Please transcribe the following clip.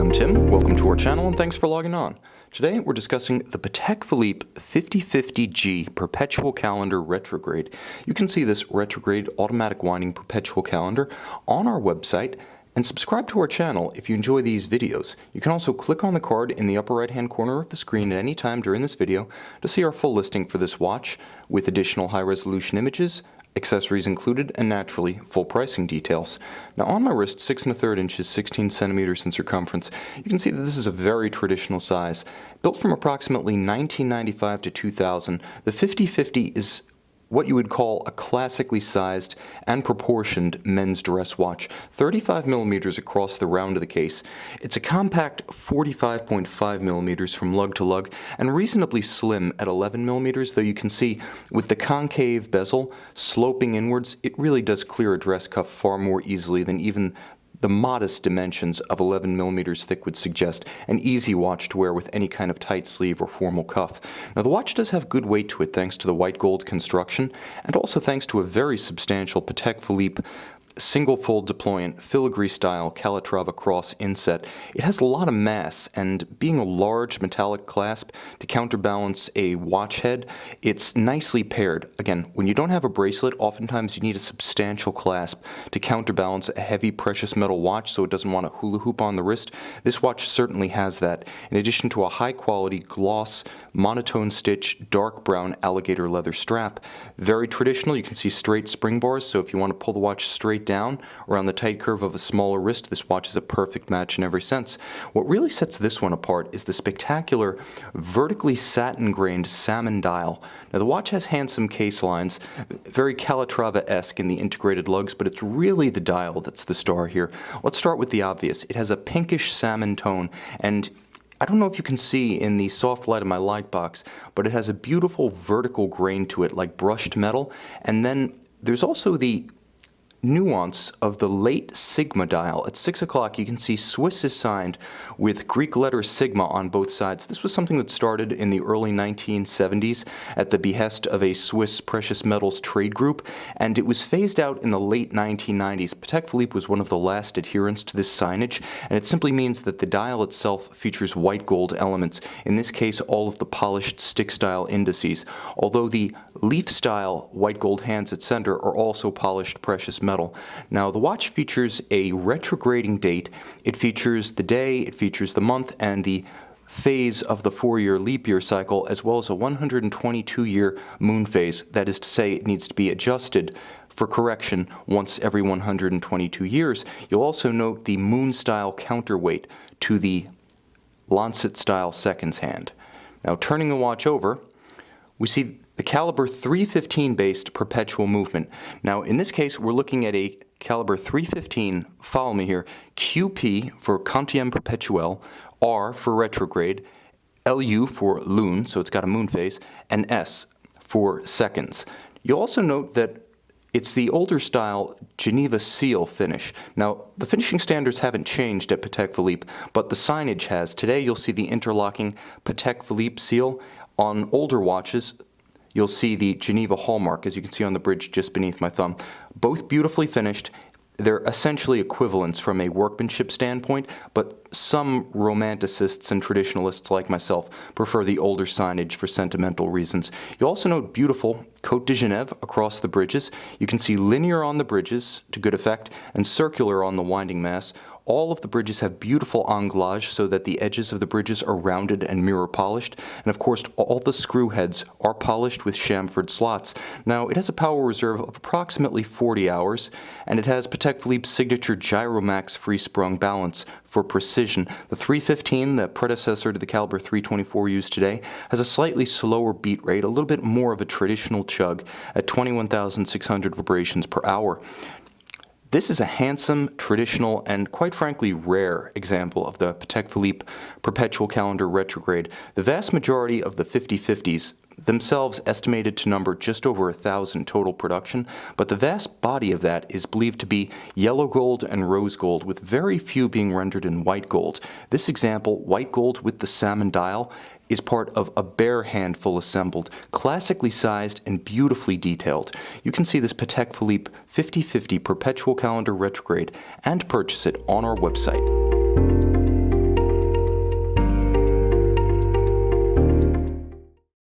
I'm Tim, welcome to our channel and thanks for logging on. Today we're discussing the Patek Philippe 5050G Perpetual Calendar Retrograde. You can see this retrograde automatic winding perpetual calendar on our website and subscribe to our channel if you enjoy these videos. You can also click on the card in the upper right hand corner of the screen at any time during this video to see our full listing for this watch with additional high resolution images, accessories included, and naturally, full pricing details. Now on my wrist, 6 1/3 inches, 16 centimeters in circumference, you can see that this is a very traditional size. Built from approximately 1995 to 2000, the 5050 is what you would call a classically sized and proportioned men's dress watch, 35 millimeters across the round of the case. It's a compact 45.5 millimeters from lug to lug and reasonably slim at 11 millimeters, though you can see with the concave bezel sloping inwards, it really does clear a dress cuff far more easily than even the modest dimensions of 11 millimeters thick would suggest an easy watch to wear with any kind of tight sleeve or formal cuff. Now the watch does have good weight to it thanks to the white gold construction and also thanks to a very substantial Patek Philippe single fold deployant filigree style Calatrava cross inset. It has a lot of mass, and being a large metallic clasp to counterbalance a watch head, it's nicely paired. Again, when you don't have a bracelet, oftentimes you need a substantial clasp to counterbalance a heavy precious metal watch so it doesn't want to hula hoop on the wrist. This watch certainly has that, in addition to a high quality gloss monotone stitch dark brown alligator leather strap. Very traditional. You can see straight spring bars, so if you want to pull the watch straight down around the tight curve of a smaller wrist, this watch is a perfect match in every sense. What really sets this one apart is the spectacular vertically satin grained salmon dial. Now the watch has handsome case lines, very Calatrava-esque in the integrated lugs, but it's really the dial that's the star here. Let's start with the obvious. It has a pinkish salmon tone, and I don't know if you can see in the soft light of my light box, but it has a beautiful vertical grain to it like brushed metal, and then there's also the nuance of the late sigma dial. At 6 o'clock you can see Swiss is signed with Greek letter sigma on both sides. This was something that started in the early 1970s at the behest of a Swiss precious metals trade group, and it was phased out in the late 1990s. Patek Philippe was one of the last adherents to this signage, and it simply means that the dial itself features white gold elements, in this case all of the polished stick style indices, although the leaf style white gold hands at center are also polished precious metal. Now the watch features a retrograding date, it features the day, it features the month, and the phase of the 4-year leap year cycle, as well as a 122-year moon phase. That is to say, it needs to be adjusted for correction once every 122 years. You'll also note the moon style counterweight to the lancet style seconds hand. Now turning the watch over, we see the caliber 315 based perpetual movement. Now in this case we're looking at a caliber 315, follow me here, QP for quantième perpetuel, R for retrograde, LU for lune, so it's got a moon phase, and S for seconds. You'll also note that it's the older style Geneva seal finish. Now, the finishing standards haven't changed at Patek Philippe, but the signage has. Today you'll see the interlocking Patek Philippe seal. On older watches, you'll see the Geneva hallmark, as you can see on the bridge just beneath my thumb. Both beautifully finished. They're essentially equivalents from a workmanship standpoint, but some romanticists and traditionalists like myself prefer the older signage for sentimental reasons. You'll also note beautiful Côte de Genève across the bridges. You can see linear on the bridges to good effect and circular on the winding mass. All of the bridges have beautiful anglage so that the edges of the bridges are rounded and mirror polished. And of course, all the screw heads are polished with chamfered slots. Now, it has a power reserve of approximately 40 hours, and it has Patek Philippe's signature Gyromax free-sprung balance for precision. The 315, the predecessor to the caliber 324 used today, has a slightly slower beat rate, a little bit more of a traditional chug at 21,600 vibrations per hour. This is a handsome, traditional, and quite frankly rare example of the Patek Philippe Perpetual Calendar Retrograde. The vast majority of the 5050s themselves estimated to number just over 1,000 total production, but the vast body of that is believed to be yellow gold and rose gold, with very few being rendered in white gold. This example, white gold with the salmon dial, is part of a bare handful assembled, classically sized and beautifully detailed. You can see this Patek Philippe 5050 Perpetual Calendar Retrograde and purchase it on our website.